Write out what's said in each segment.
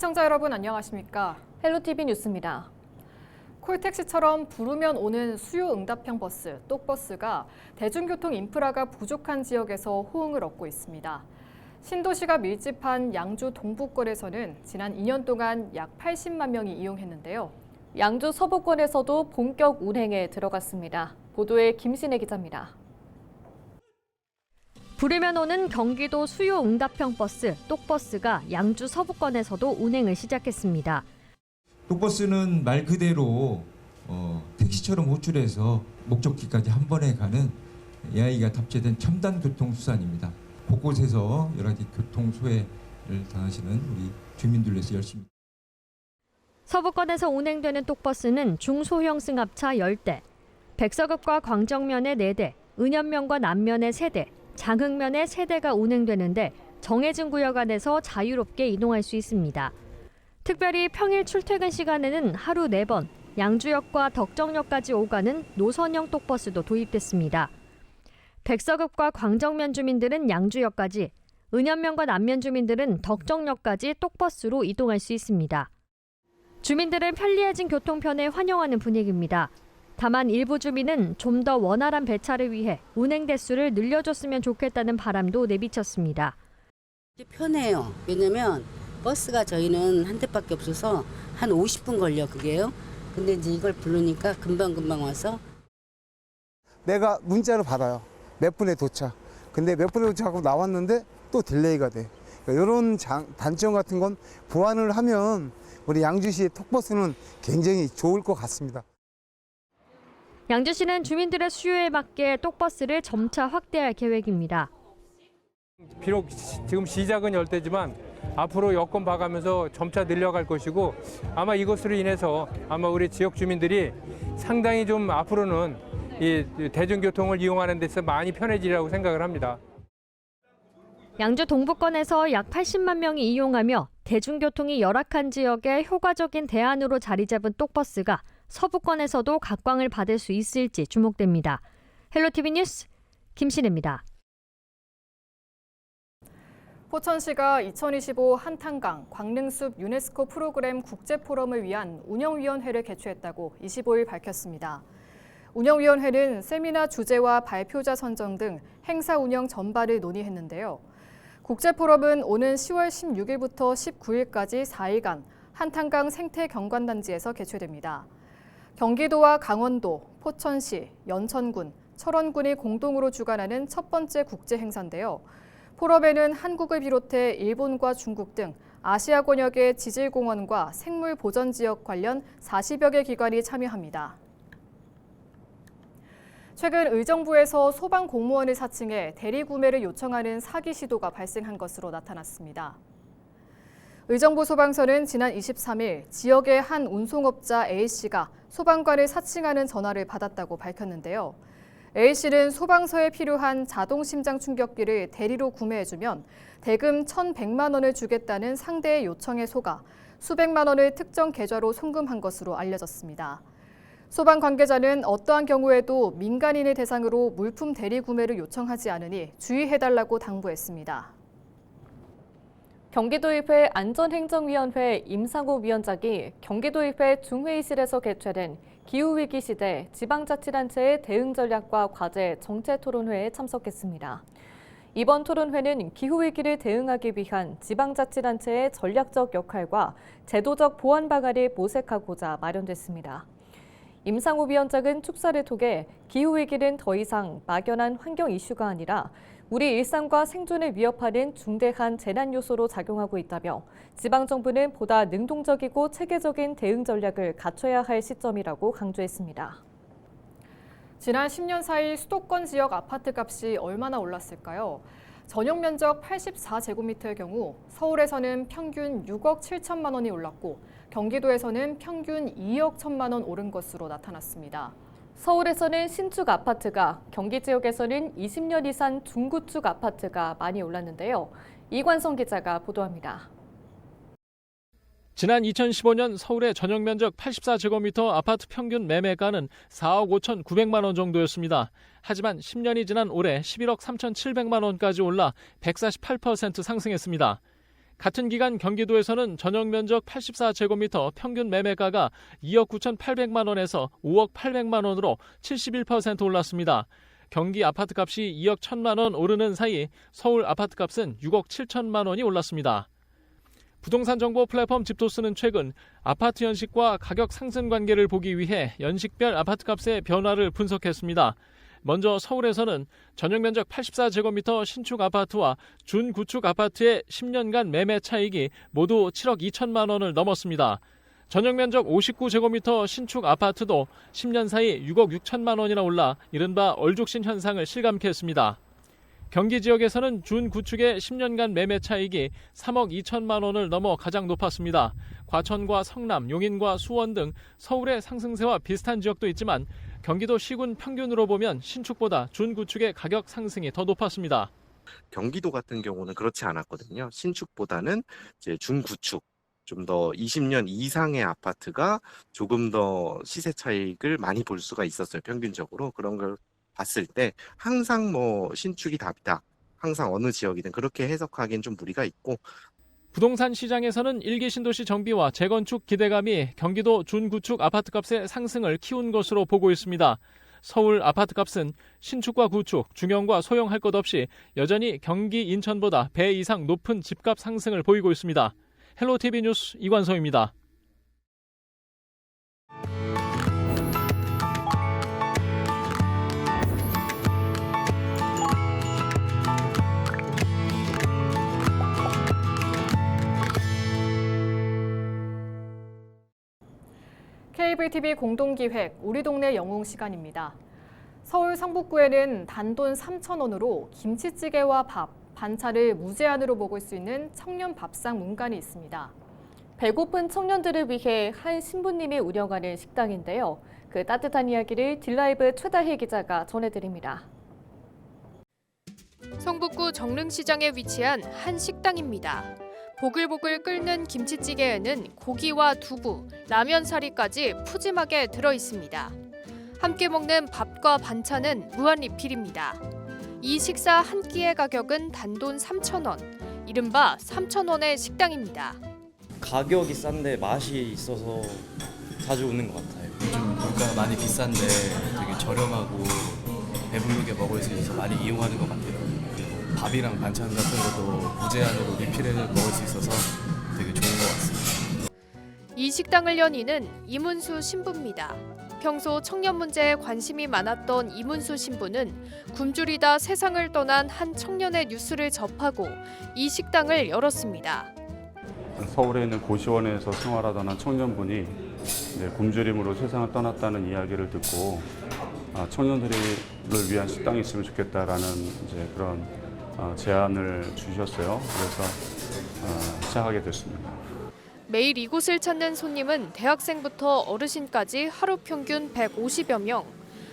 시청자 여러분 안녕하십니까? 헬로티비 뉴스입니다. 콜택시처럼 부르면 오는 수요 응답형 버스, 똑버스가 대중교통 인프라가 부족한 지역에서 호응을 얻고 있습니다. 신도시가 밀집한 양주 동부권에서는 지난 2년 동안 약 80만 명이 이용했는데요. 양주 서부권에서도 본격 운행에 들어갔습니다. 보도에 김신혜 기자입니다. 부르면 오는 경기도 수요 응답형 버스, 똑버스가 양주 서부권에서도 운행을 시작했습니다. 똑버스는 말 그대로 택시처럼 호출해서 목적지까지 한 번에 가는 AI가 탑재된 첨단 교통수단입니다. 곳곳에서 여러 가지 교통 소외를 당하시는 우리 주민들 위해서 열심히. 서부권에서 운행되는 똑버스는 중소형 승합차 10대, 백서급과 광정면에 4대, 은현면과 남면에 3대, 장흥면에 3대가 운행되는데 정해진 구역 안에서 자유롭게 이동할 수 있습니다. 특별히 평일 출퇴근 시간에는 하루 4번, 양주역과 덕정역까지 오가는 노선형 똑버스도 도입됐습니다. 백서급과 광정면 주민들은 양주역까지, 은현면과 남면 주민들은 덕정역까지 똑버스로 이동할 수 있습니다. 주민들은 편리해진 교통편에 환영하는 분위기입니다. 다만 일부 주민은 좀 더 원활한 배차를 위해 운행 대수를 늘려줬으면 좋겠다는 바람도 내비쳤습니다. 편해요. 왜냐면 버스가 저희는 한 대밖에 없어서 한 50분 걸려 그게요. 근데 이제 이걸 부르니까 금방금방 와서. 내가 문자로 받아요. 몇 분에 도착. 근데 몇 분에 도착하고 나왔는데 또 딜레이가 돼. 이런 단점 같은 건 보완을 하면 우리 양주시의 톡버스는 굉장히 좋을 것 같습니다. 양주시는 주민들의 수요에 맞게 똑버스를 점차 확대할 계획입니다. 비록 지금 시작은 열대지만 앞으로 여건 봐가면서 점차 늘려갈 것이고 아마 이것으로 인해서 아마 우리 지역 주민들이 상당히 좀 앞으로는 이 대중교통을 이용하는 데서 많이 편해지리라고 생각을 합니다. 양주 동부권에서 약 80만 명이 이용하며 대중교통이 열악한 지역에 효과적인 대안으로 자리 잡은 똑버스가 서부권에서도 각광을 받을 수 있을지 주목됩니다. 헬로티비 뉴스 김신혜입니다. 포천시가 2025 한탄강 광릉숲 유네스코 프로그램 국제포럼을 위한 운영위원회를 개최했다고 25일 밝혔습니다. 운영위원회는 세미나 주제와 발표자 선정 등 행사 운영 전반을 논의했는데요. 국제포럼은 오는 10월 16일부터 19일까지 4일간 한탄강 생태경관단지에서 개최됩니다. 경기도와 강원도, 포천시, 연천군, 철원군이 공동으로 주관하는 첫 번째 국제 행사인데요. 포럼에는 한국을 비롯해 일본과 중국 등 아시아 권역의 지질공원과 생물보전지역 관련 40여 개 기관이 참여합니다. 최근 의정부에서 소방 공무원을 사칭해 대리구매를 요청하는 사기 시도가 발생한 것으로 나타났습니다. 의정부 소방서는 지난 23일 지역의 한 운송업자 A씨가 소방관을 사칭하는 전화를 받았다고 밝혔는데요. A씨는 소방서에 필요한 자동심장 충격기를 대리로 구매해주면 대금 1,100만 원을 주겠다는 상대의 요청에 속아 수백만 원을 특정 계좌로 송금한 것으로 알려졌습니다. 소방 관계자는 어떠한 경우에도 민간인을 대상으로 물품 대리 구매를 요청하지 않으니 주의해달라고 당부했습니다. 경기도의회 안전행정위원회 임상호 위원장이 경기도의회 중회의실에서 개최된 기후위기 시대 지방자치단체의 대응 전략과 과제 정체토론회에 참석했습니다. 이번 토론회는 기후위기를 대응하기 위한 지방자치단체의 전략적 역할과 제도적 보완 방안을 모색하고자 마련됐습니다. 임상호 위원장은 축사를 통해 기후위기는 더 이상 막연한 환경 이슈가 아니라 우리 일상과 생존을 위협하는 중대한 재난 요소로 작용하고 있다며 지방정부는 보다 능동적이고 체계적인 대응 전략을 갖춰야 할 시점이라고 강조했습니다. 지난 10년 사이 수도권 지역 아파트 값이 얼마나 올랐을까요? 전용 면적 84제곱미터의 경우 서울에서는 평균 6억 7천만 원이 올랐고 경기도에서는 평균 2억 1천만 원 오른 것으로 나타났습니다. 서울에서는 신축 아파트가, 경기 지역에서는 20년 이상 중구축 아파트가 많이 올랐는데요. 이관성 기자가 보도합니다. 지난 2015년 서울의 전용 면적 84제곱미터 아파트 평균 매매가는 4억 5,900만 원 정도였습니다. 하지만 10년이 지난 올해 11억 3,700만 원까지 올라 148% 상승했습니다. 같은 기간 경기도에서는 전용 면적 84제곱미터 평균 매매가가 2억 9,800만 원에서 5억 800만 원으로 71% 올랐습니다. 경기 아파트값이 2억 1천만 원 오르는 사이 서울 아파트값은 6억 7천만 원이 올랐습니다. 부동산 정보 플랫폼 집토스는 최근 아파트 연식과 가격 상승 관계를 보기 위해 연식별 아파트값의 변화를 분석했습니다. 먼저 서울에서는 전용 면적 84제곱미터 신축 아파트와 준구축 아파트의 10년간 매매 차익이 모두 7억 2천만 원을 넘었습니다. 전용 면적 59제곱미터 신축 아파트도 10년 사이 6억 6천만 원이나 올라 이른바 얼죽신 현상을 실감케 했습니다. 경기 지역에서는 준구축의 10년간 매매 차익이 3억 2천만 원을 넘어 가장 높았습니다. 과천과 성남, 용인과 수원 등 서울의 상승세와 비슷한 지역도 있지만 경기도 시군 평균으로 보면 신축보다 준구축의 가격 상승이 더 높았습니다. 경기도 같은 경우는 그렇지 않았거든요. 신축보다는 이제 중구축, 좀 더 20년 이상의 아파트가 조금 더 시세 차익을 많이 볼 수가 있었어요. 평균적으로. 그런 걸 봤을 때 항상 뭐 신축이 답이다. 항상 어느 지역이든 그렇게 해석하기엔 좀 무리가 있고, 부동산 시장에서는 1기 신도시 정비와 재건축 기대감이 경기도 준구축 아파트값의 상승을 키운 것으로 보고 있습니다. 서울 아파트값은 신축과 구축, 중형과 소형 것 없이 여전히 경기 인천보다 배 이상 높은 집값 상승을 보이고 있습니다. 헬로티비 뉴스 이관성입니다. 케이블 TV 공동기획 우리 동네 영웅 시간입니다. 서울 성북구에는 단돈 3,000원으로 김치찌개와 밥, 반찬을 무제한으로 먹을 수 있는 청년 밥상 문간이 있습니다. 배고픈 청년들을 위해 한 신부님이 운영하는 식당인데요. 그 따뜻한 이야기를 딜라이브 최다혜 기자가 전해드립니다. 성북구 정릉시장에 위치한 한 식당입니다. 보글보글 끓는 김치찌개에는 고기와 두부, 라면 사리까지 푸짐하게 들어 있습니다. 함께 먹는 밥과 반찬은 무한 리필입니다. 이 식사 한 끼의 가격은 단돈 3,000원, 이른바 3,000원의 식당입니다. 가격이 싼데 맛이 있어서 자주 오는 것 같아요. 요즘 물가가 많이 비싼데 되게 저렴하고 배부르게 먹을 수 있어서 많이 이용하는 것 같아요. 밥이랑 반찬 같은 것도 무제한으로 리필해 먹을 수 있어서 되게 좋은 것 같습니다. 이 식당을 연 이는 이문수 신부입니다. 평소 청년 문제에 관심이 많았던 이문수 신부는 굶주리다 세상을 떠난 한 청년의 뉴스를 접하고 이 식당을 열었습니다. 서울에 있는 고시원에서 생활하던 한 청년분이 굶주림으로 세상을 떠났다는 이야기를 듣고 청년들을 위한 식당이 있으면 좋겠다라는 그런 제안을 주셨어요. 그래서 시작하게 됐습니다. 매일 이곳을 찾는 손님은 대학생부터 어르신까지 하루 평균 150여 명.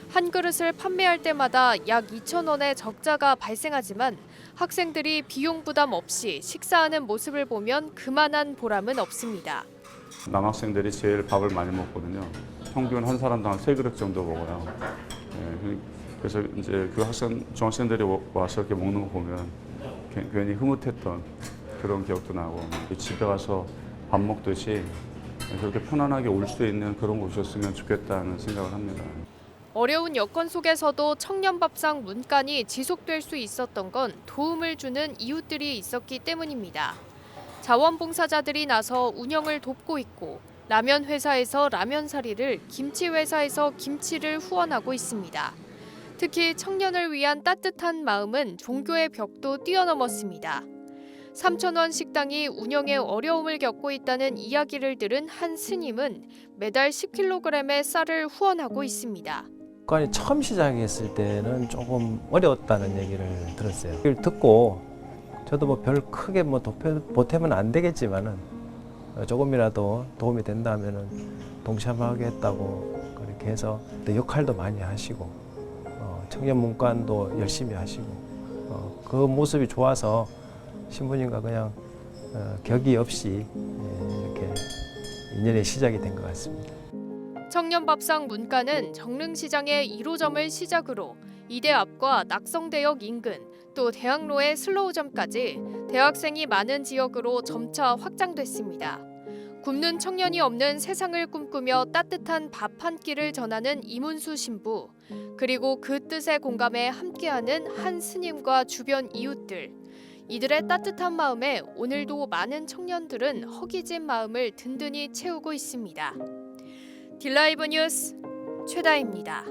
한 그릇을 판매할 때마다 약 2,000원의 적자가 발생하지만 학생들이 비용 부담 없이 식사하는 모습을 보면 그만한 보람은 없습니다. 남학생들이 제일 밥을 많이 먹거든요. 평균 한 사람당 한 3그릇 정도 먹어요. 그래서 이제 그 중학생들이 와서 이렇게 먹는 거 보면 괜히 흐뭇했던 그런 기억도 나고, 집에 가서 밥 먹듯이 그렇게 편안하게 올 수 있는 그런 곳이었으면 좋겠다는 생각을 합니다. 어려운 여건 속에서도 청년밥상 문간이 지속될 수 있었던 건 도움을 주는 이웃들이 있었기 때문입니다. 자원봉사자들이 나서 운영을 돕고 있고, 라면 회사에서 라면 사리를, 김치 회사에서 김치를 후원하고 있습니다. 특히 청년을 위한 따뜻한 마음은 종교의 벽도 뛰어넘었습니다. 3,000원 식당이 운영에 어려움을 겪고 있다는 이야기를 들은 한 스님은 매달 10kg의 쌀을 후원하고 있습니다. 문간이 처음 시작했을 때는 조금 어려웠다는 얘기를 들었어요. 이걸 듣고 저도 뭐 별 크게 뭐 보탬은 안 되겠지만은 조금이라도 도움이 된다면은 동참하겠다고 그렇게 해서 역할도 많이 하시고 청년 문간도 열심히 하시고 그 모습이 좋아서 신부님과 그냥 격의 없이 이렇게 인연의 시작이 된 것 같습니다. 청년밥상 문간은 정릉시장의 1호점을 시작으로 이대 앞과 낙성대역 인근, 또 대학로의 슬로우점까지 대학생이 많은 지역으로 점차 확장됐습니다. 굶는 청년이 없는 세상을 꿈꾸며 따뜻한 밥 한 끼를 전하는 이문수 신부, 그리고 그 뜻에 공감해 함께하는 한 스님과 주변 이웃들. 이들의 따뜻한 마음에 오늘도 많은 청년들은 허기진 마음을 든든히 채우고 있습니다. 딜라이브 뉴스 최다희입니다.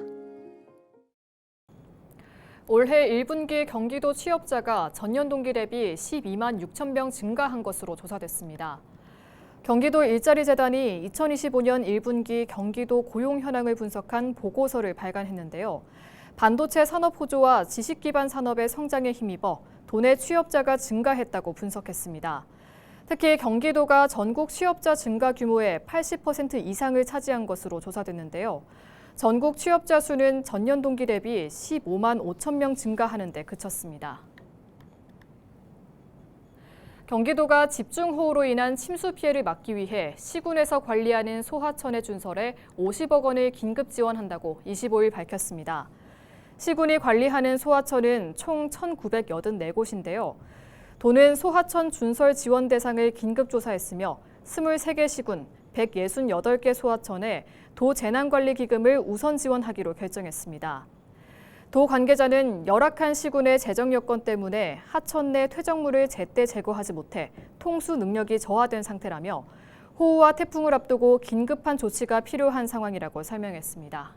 올해 1분기 경기도 취업자가 전년 동기 대비 12만 6천 명 증가한 것으로 조사됐습니다. 경기도 일자리재단이 2025년 1분기 경기도 고용 현황을 분석한 보고서를 발간했는데요. 반도체 산업 호조와 지식기반 산업의 성장에 힘입어 도내 취업자가 증가했다고 분석했습니다. 특히 경기도가 전국 취업자 증가 규모의 80% 이상을 차지한 것으로 조사됐는데요. 전국 취업자 수는 전년 동기 대비 15만 5천 명 증가하는 데 그쳤습니다. 경기도가 집중호우로 인한 침수 피해를 막기 위해 시군에서 관리하는 소하천의 준설에 50억 원을 긴급 지원한다고 25일 밝혔습니다. 시군이 관리하는 소하천은 총 1,984곳인데요. 도는 소하천 준설 지원 대상을 긴급 조사했으며 23개 시군, 168개 소하천에 도 재난관리기금을 우선 지원하기로 결정했습니다. 도 관계자는 열악한 시군의 재정 여건 때문에 하천 내 퇴적물을 제때 제거하지 못해 통수 능력이 저하된 상태라며 호우와 태풍을 앞두고 긴급한 조치가 필요한 상황이라고 설명했습니다.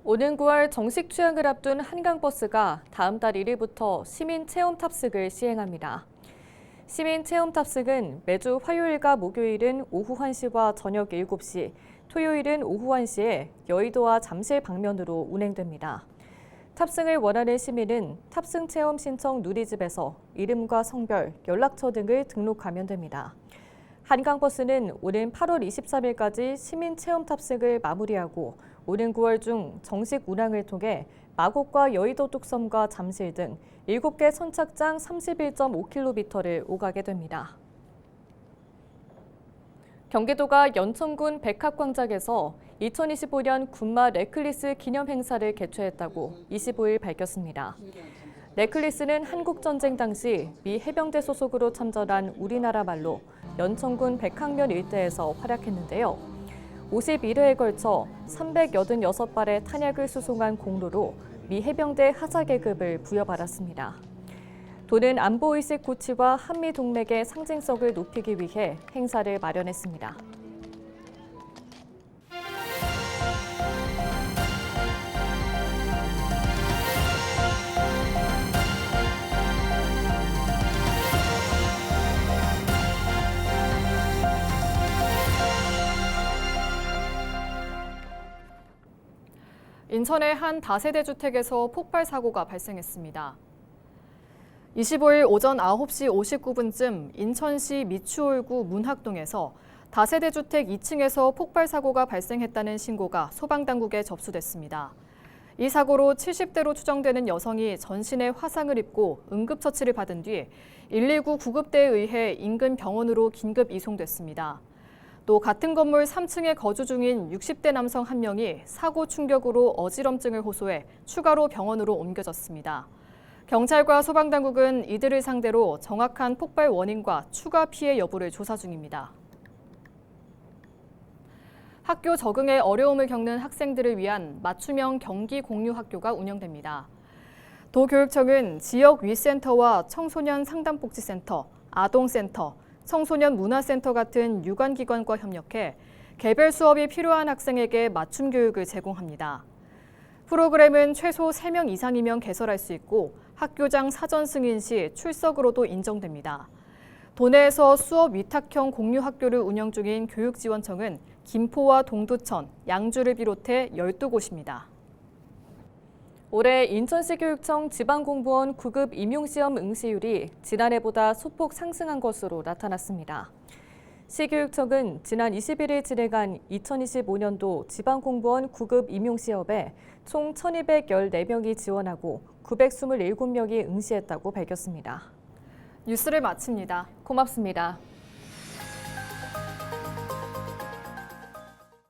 오는 9월 정식 취항을 앞둔 한강버스가 다음 달 1일부터 시민 체험 탑승을 시행합니다. 시민 체험 탑승은 매주 화요일과 목요일은 오후 1시와 저녁 7시, 토요일은 오후 1시에 여의도와 잠실 방면으로 운행됩니다. 탑승을 원하는 시민은 탑승 체험 신청 누리집에서 이름과 성별, 연락처 등을 등록하면 됩니다. 한강버스는 오는 8월 23일까지 시민 체험 탑승을 마무리하고 오는 9월 중 정식 운항을 통해 마곡과 여의도 뚝섬과 잠실 등 7개 선착장 31.5km를 오가게 됩니다. 경기도가 연천군 백합광장에서 2025년 군마 넷클리스 기념 행사를 개최했다고 25일 밝혔습니다. 넷클리스는 한국전쟁 당시 미 해병대 소속으로 참전한 우리나라 말로 연천군 백학면 일대에서 활약했는데요. 51회에 걸쳐 386발의 탄약을 수송한 공로로 미 해병대 하사 계급을 부여받았습니다. 도는 안보의식 고취와 한미 동맹의 상징성을 높이기 위해 행사를 마련했습니다. 인천의 한 다세대 주택에서 폭발 사고가 발생했습니다. 25일 오전 9시 59분쯤 인천시 미추홀구 문학동에서 다세대 주택 2층에서 폭발 사고가 발생했다는 신고가 소방당국에 접수됐습니다. 이 사고로 70대로 추정되는 여성이 전신에 화상을 입고 응급처치를 받은 뒤 119 구급대에 의해 인근 병원으로 긴급 이송됐습니다. 또 같은 건물 3층에 거주 중인 60대 남성 한 명이 사고 충격으로 어지럼증을 호소해 추가로 병원으로 옮겨졌습니다. 경찰과 소방당국은 이들을 상대로 정확한 폭발 원인과 추가 피해 여부를 조사 중입니다. 학교 적응에 어려움을 겪는 학생들을 위한 맞춤형 경기 공유 학교가 운영됩니다. 도교육청은 지역 위센터와 청소년 상담복지센터, 아동센터, 청소년 문화센터 같은 유관기관과 협력해 개별 수업이 필요한 학생에게 맞춤 교육을 제공합니다. 프로그램은 최소 3명 이상이면 개설할 수 있고 학교장 사전 승인 시 출석으로도 인정됩니다. 도내에서 수업 위탁형 공유 학교를 운영 중인 교육지원청은 김포와 동두천, 양주를 비롯해 12곳입니다. 올해 인천시 교육청 지방공무원 9급 임용시험 응시율이 지난해보다 소폭 상승한 것으로 나타났습니다. 시교육청은 지난 21일 진행한 2025년도 지방공무원 9급 임용시험에 총 1,214명이 지원하고 927명이 응시했다고 밝혔습니다. 뉴스를 마칩니다. 고맙습니다.